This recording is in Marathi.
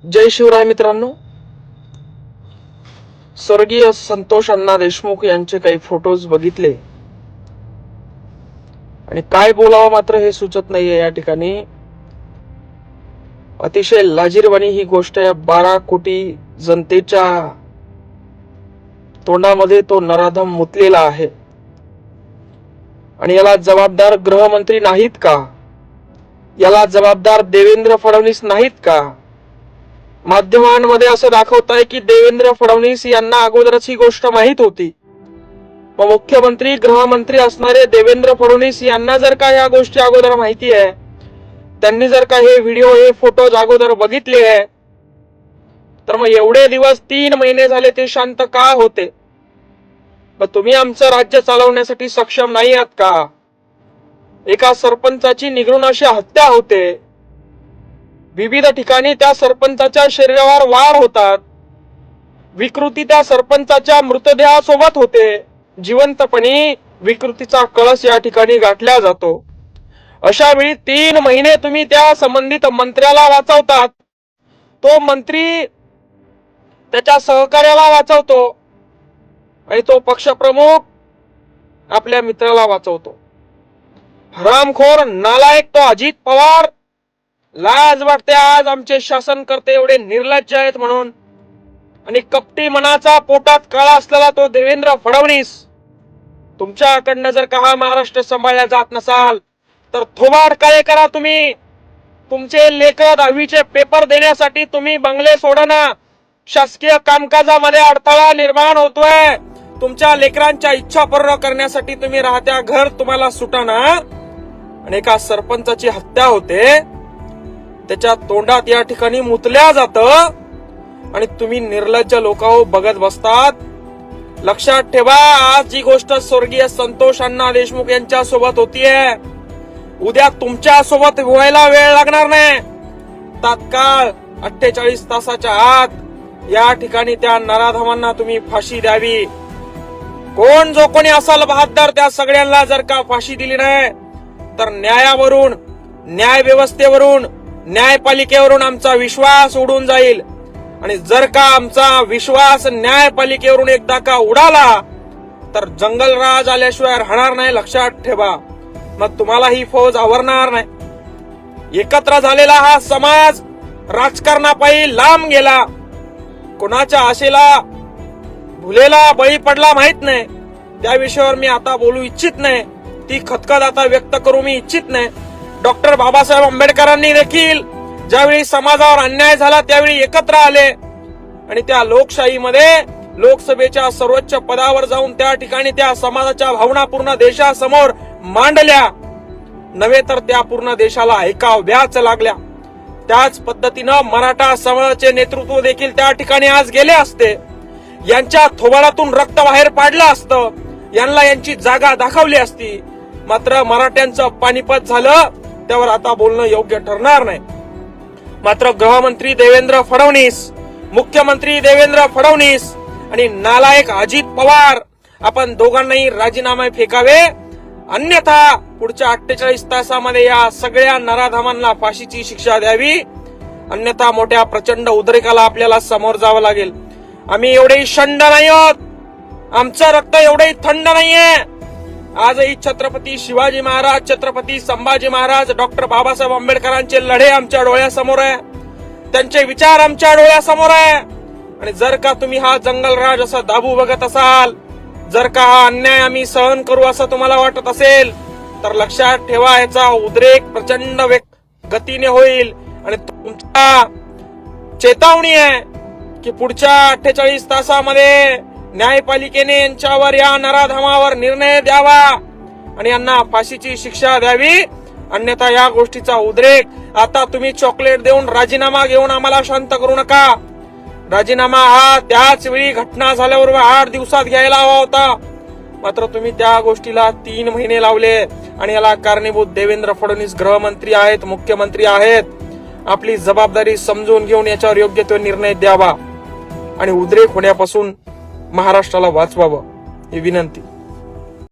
जय शिवराय मित्रांनो. स्वर्गीय संतोष अण्णा देशमुख यांचे काही फोटोज बघितले आणि काय बोलावं मात्र हे सुचत नाहीये. या ठिकाणी अतिशय लाजिरवाणी ही गोष्ट या 12 कोटी जनतेच्या तोंडामध्ये तो नराधम मुतलेला आहे. आणि याला जबाबदार गृहमंत्री नाहीत का? याला जबाबदार देवेंद्र फडणवीस नाहीत का? माध्यमांमध्ये असं दाखवताय की देवेंद्र फडणवीस यांना अगोदरच ही गोष्ट माहित होती. मग मुख्यमंत्री गृहमंत्री असणारे देवेंद्र फडणवीस यांना जर का या गोष्टी अगोदर माहिती आहे, त्यांनी जर का हे व्हिडिओ हे फोटोज अगोदर बघितले आहे, तर मग एवढे दिवस 3 महिने झाले ते शांत का होते? मग तुम्ही आमचं राज्य चालवण्यासाठी सक्षम नाही आहात का? एका सरपंचाची निगडून अशी हत्या होते. विविध ठिकाणी त्या सरपंचाच्या शरीरावर वार होतात. विकृती त्या सरपंचाच्या मृतदेहासोबत होते. जिवंतपणी विकृतीचा कळस या ठिकाणी गाठला जातो. अशा वेळी 3 महिने तुम्ही त्या संबंधित मंत्र्याला वाचवतात. तो मंत्री त्याच्या सहकार्याला वाचवतो आणि तो पक्षप्रमुख आपल्या मित्राला वाचवतो. हरामखोर नालायक तो अजित पवार. लाज वाटते आज आमचे शासनकर्ते एवढे निर्लज्ज आहेत म्हणून. आणि कपटी मनाचा पोटात काळा असलेला तो देवेंद्र फडणवीस. तुमच्याकडनं जर का हा महाराष्ट्र सांभाळला जात नसाल तर थोबाड काय करा तुम्ही. तुमचे लेकर 10वीचे पेपर देण्यासाठी तुम्ही बंगले सोडना. शासकीय कामकाजामध्ये अडथळा निर्माण होतोय. तुमच्या लेकरांच्या इच्छा पूर्ण करण्यासाठी तुम्ही राहत्या घर तुम्हाला सुटाना. आणि एका सरपंचाची हत्या होते, त्याच्या तोंडात या ठिकाणी मुतल्या जात आणि तुम्ही निर्लज्ज लोकांना बघत बसतात. लक्षात ठेवा, आज जी गोष्ट स्वर्गीय संतोष अण्णा देशमुख यांच्या सोबत होतीये, उद्या तुमच्या सोबत व्हायला वेळ लागणार नाही. तात्काळ 48 तासाच्या आत या ठिकाणी त्या नराधमांना तुम्ही फाशी द्यावी. कोण जो कोणी असाल बहादर, त्या सगळ्यांना जर का फाशी दिली नाही तर न्यायावरून, न्याय व्यवस्थेवरून, न्यायपालिकेवरून आमचा विश्वास उडून जाईल. आणि जर का आमचा विश्वास न्यायपालिकेवरून एकदा का उडाला तर जंगलराज आल्याशिवाय राहणार नाही. लक्षात ठेवा. मग तुम्हाला ही फौज आवरणार नाही. एकत्र झालेला हा समाज राजकारणापायी लांब गेला. कोणाच्या आशेला भुलेला बळी पडला माहित नाही. त्या विषयावर मी आता बोलू इच्छित नाही. ती खतखत आता व्यक्त करू मी इच्छित नाही. डॉक्टर बाबासाहेब आंबेडकरांनी देखील ज्यावेळी समाजावर अन्याय झाला त्यावेळी एकत्र आले आणि त्या लोकशाहीमध्ये लोकसभेच्या सर्वोच्च पदावर जाऊन त्या ठिकाणी त्या समाजाच्या भावना पूर्ण देशासमोर मांडल्या. नव्हे तर त्या पूर्ण देशाला ऐकाव्याच लागल्या. त्याच पद्धतीनं मराठा समाजाचे नेतृत्व देखील त्या ठिकाणी आज गेले असते. यांच्या थोबाडातून रक्त बाहेर पाडलं असतं. यांना यांची जागा दाखवली असती. मात्र मराठ्यांचं पानिपत झालं, त्यावर आता बोलणं योग्य ठरणार नाही. मात्र गृहमंत्री देवेंद्र फडणवीस, मुख्यमंत्री देवेंद्र फडणवीस आणि नालायक अजित पवार, आपण दोघांनाही राजीनामे फेकावे. अन्यथा पुढच्या 48 तासामध्ये या सगळ्या नराधमांना फाशीची शिक्षा द्यावी. अन्यथा मोठ्या प्रचंड उद्रेकाला आपल्याला समोर जावं लागेल. आम्ही एवढेही शंड नाही आहोत. आमचं रक्त एवढेही थंड नाहीये. आजही छत्रपती शिवाजी महाराज, छत्रपती संभाजी महाराज, डॉक्टर बाबासाहेब आंबेडकरांचे लढे आमच्या डोळ्यासमोर आहे. त्यांचे विचार आमच्या डोळ्यासमोर आहे. आणि जर का तुम्ही हा जंगलराज असा दाबू बघत असाल, जर का हा अन्याय आम्ही सहन करू असं तुम्हाला वाटत असेल, तर लक्षात ठेवा, याचा उद्रेक प्रचंड गतीने होईल. आणि तुमच्या चेतावणी आहे की पुढच्या 48 तासामध्ये न्यायपालिकेने यांच्यावर, या नराधमावर निर्णय द्यावा आणि यांना फाशीची शिक्षा द्यावी. अन्यथा या गोष्टीचा उद्रेक, आता तुम्ही चॉकलेट देऊन राजीनामा घेऊन आम्हाला शांत करू नका. राजीनामा हा त्याच वेळी घटना झाल्यावर 8 दिवसात घ्यायला हवा होता. मात्र तुम्ही त्या गोष्टीला 3 महिने लावले आणि याला कारणीभूत देवेंद्र फडणवीस गृहमंत्री आहेत, मुख्यमंत्री आहेत. आपली जबाबदारी समजून घेऊन याच्यावर योग्य तो निर्णय द्यावा आणि उद्रेक होण्यापासून महाराष्ट्राला वाचवावं ही विनंती.